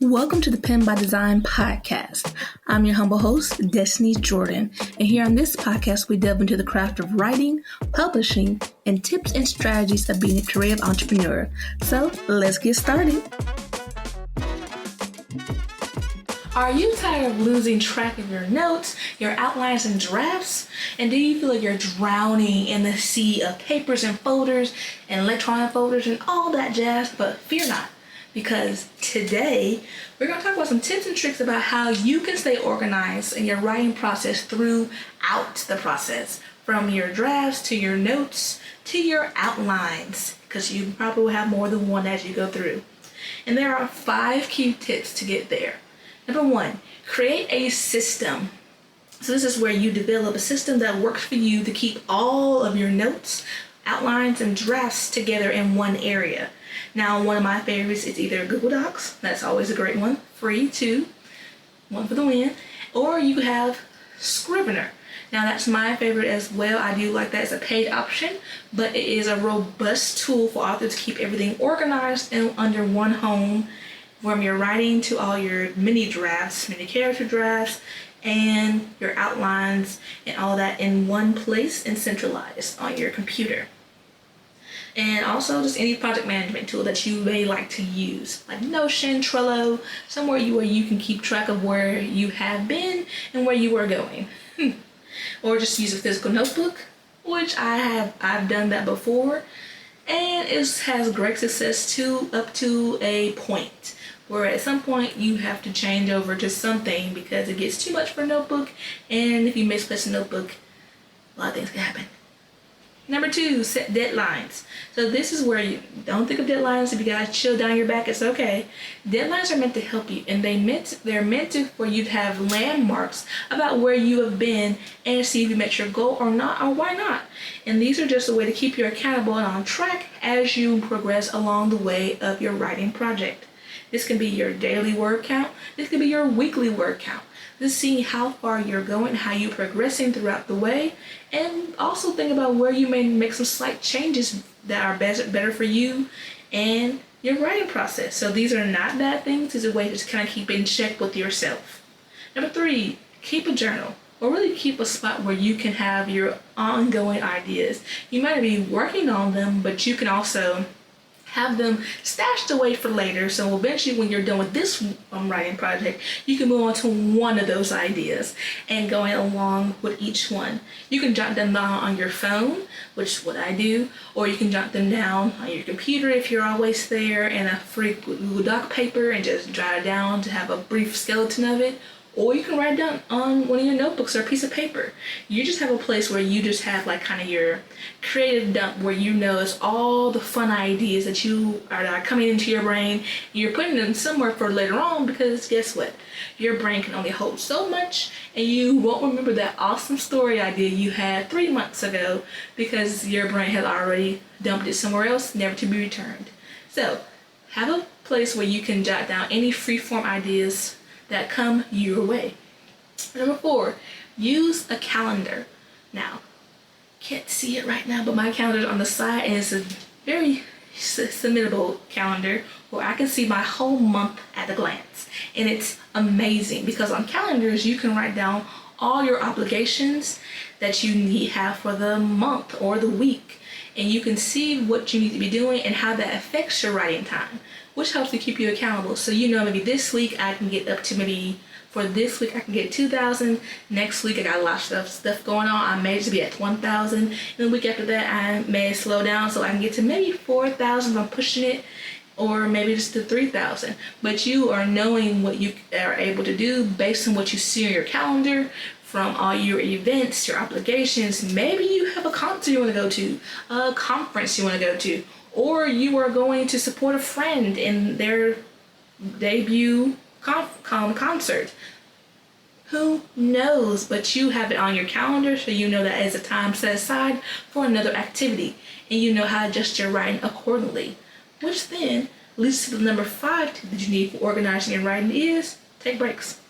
Welcome to the Pen by Design podcast. I'm your humble host, Destiny Jordan, and here on this podcast, we delve into the craft of writing, publishing, and tips and strategies of being a creative entrepreneur. So let's get started. Are you tired of losing track of your notes, your outlines, and drafts? And do you feel like you're drowning in the sea of papers and folders and electronic folders and all that jazz? But fear not, because today we're going to talk about some tips and tricks about how you can stay organized in your writing process throughout the process, from your drafts to your notes to your outlines, because you probably will have more than one as you go through. And there are 5 key tips to get there. Number 1, create a system. So this is where you develop a system that works for you to keep all of your notes, outlines, and drafts together in one area. Now, one of my favorites is either Google Docs. That's always a great one. Free too. One for the win. Or you have Scrivener. Now, that's my favorite as well. I do like that. It's a paid option, but it is a robust tool for authors to keep everything organized and under one home, from your writing to all your mini drafts, mini character drafts, and your outlines and all that in one place and centralized on your computer. And also just any project management tool that you may like to use, like Notion, Trello, somewhere where you can keep track of where you have been and where you are going. Or just use a physical notebook, which I've done that before, and it has great success too, up to a point where at some point you have to change over to something because it gets too much for a notebook, and if you misplace a notebook, a lot of things can happen. Number 2, set deadlines. So this is where you don't think of deadlines. If you gotta chill down your back, it's okay. Deadlines are meant to help you, and they're meant to for you to have landmarks about where you have been and see if you met your goal or not, or why not. And these are just a way to keep you accountable and on track as you progress along the way of your writing project. This can be your daily word count. This can be your weekly word count. This is seeing how far you're going, how you're progressing throughout the way, and also think about where you may make some slight changes that are better for you and your writing process. So these are not bad things. These are ways to kind of keep in check with yourself. Number 3, keep a journal, or really keep a spot where you can have your ongoing ideas. You might be working on them, but you can also have them stashed away for later, so eventually when you're done with this writing project, you can move on to one of those ideas and going along with each one. You can jot them down on your phone, which is what I do, or you can jot them down on your computer if you're always there, in a free Google Doc paper and just jot it down to have a brief skeleton of it. Or you can write it down on one of your notebooks or a piece of paper. You just have a place where you just have like kind of your creative dump, where you know it's all the fun ideas that are coming into your brain. You're putting them somewhere for later on, because guess what? Your brain can only hold so much, and you won't remember that awesome story idea you had 3 months ago because your brain has already dumped it somewhere else, never to be returned. So have a place where you can jot down any freeform ideas that come your way. Number 4, use a calendar. Now, can't see it right now, but my calendar is on the side, and it's a very submittable calendar where I can see my whole month at a glance. And it's amazing because on calendars, you can write down all your obligations that you have for the month or the week. And you can see what you need to be doing and how that affects your writing time, which helps to keep you accountable. So you know, maybe this week I can get up to for this week I can get 2,000. Next week I got a lot of stuff going on. I may just be at 1,000. And the week after that I may slow down so I can get to maybe 4,000 if I'm pushing it, or maybe just to 3,000. But you are knowing what you are able to do based on what you see on your calendar, from all your events, your obligations. Maybe you have a concert you want to go to, a conference you want to go to, or you are going to support a friend in their debut concert. Who knows? But you have it on your calendar, so you know that as a time set aside for another activity, and you know how to adjust your writing accordingly. Which then leads to the number 5 tip that you need for organizing your writing is take breaks.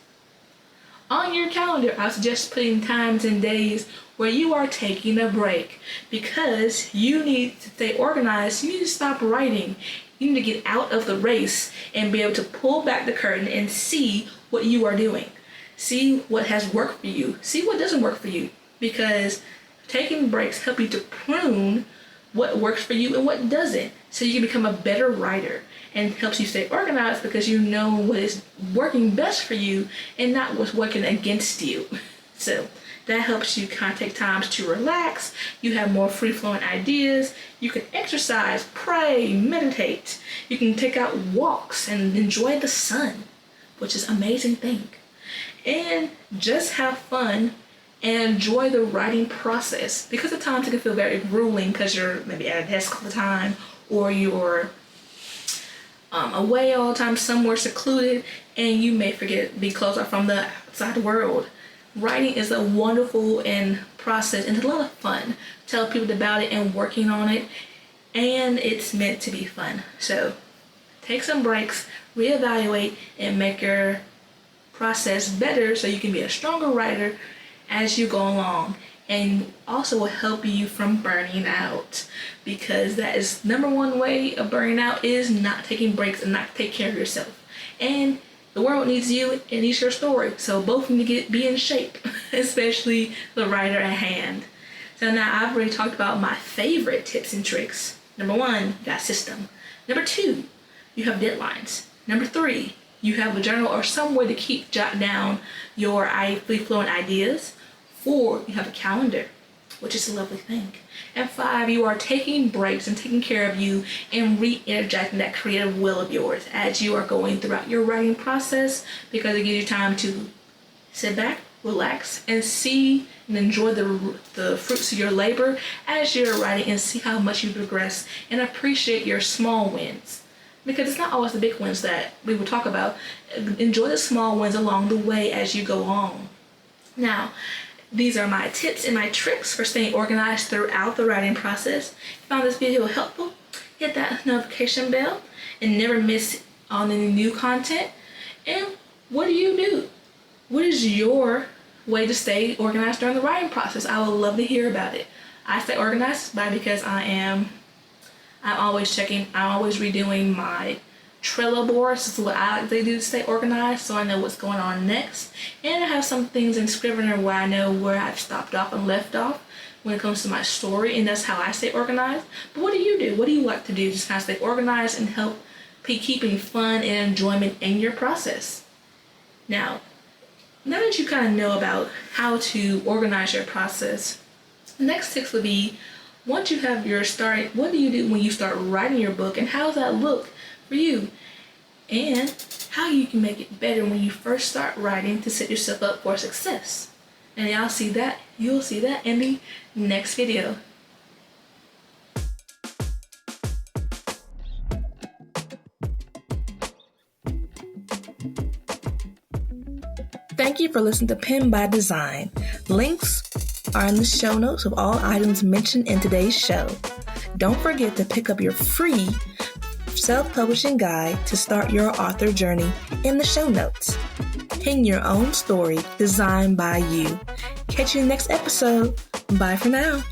On your calendar, I suggest putting times and days where you are taking a break, because you need to stay organized. You need to stop writing You need to get out of the race and be able to pull back the curtain and see what you are doing. See what has worked for you. See what doesn't work for you. Because taking breaks help you to prune what works for you and what doesn't, so you can become a better writer, and helps you stay organized because you know what is working best for you and not what's working against you. So that helps you kind of take times to relax. You have more free-flowing ideas. You can exercise, pray, meditate. You can take out walks and enjoy the sun, which is an amazing thing. And just have fun and enjoy the writing process, because at times it can feel very grueling because you're maybe at a desk all the time, or you're away all the time somewhere secluded, and you may be closed off from the outside world. Writing is a wonderful process, and it's a lot of fun. Tell people about it and working on it, and it's meant to be fun. So take some breaks, reevaluate, and make your process better so you can be a stronger writer as you go along, and also will help you from burning out, because that is number one way of burning out, is not taking breaks and not take care of yourself. And the world needs you, it needs your story, so both need to be in shape, especially the writer at hand. So now I've already talked about my favorite tips and tricks. Number 1, you got system. Number 2, you have deadlines. Number 3, you have a journal or some way to jot down your free-flowing ideas. 4, you have a calendar, which is a lovely thing. And 5, you are taking breaks and taking care of you and re-energizing that creative will of yours as you are going throughout your writing process, because it gives you time to sit back, relax, and see and enjoy the fruits of your labor as you're writing, and see how much you progress and appreciate your small wins. Because it's not always the big wins that we will talk about. Enjoy the small wins along the way as you go on. Now, these are my tips and my tricks for staying organized throughout the writing process. If you found this video helpful, hit that notification bell and never miss on any new content. And what do? What is your way to stay organized during the writing process? I would love to hear about it. I stay organized because I'm always checking, I'm always redoing my Trello board. This is what I like to do to stay organized, so I know what's going on next. And I have some things in Scrivener where I know where I've stopped off and left off when it comes to my story, and that's how I stay organized. But what do you do? What do you like to do to just kind of stay organized and help keeping fun and enjoyment in your process? Now that you kind of know about how to organize your process, the next tips would be, once you have your start, what do you do when you start writing your book, and how does that look for you? And how you can make it better when you first start writing to set yourself up for success. And you'll see that in the next video. Thank you for listening to Pen by Design. Links are in the show notes of all items mentioned in today's show. Don't forget to pick up your free self-publishing guide to start your author journey in the show notes. Pen your own story designed by you. Catch you in the next episode. Bye for now.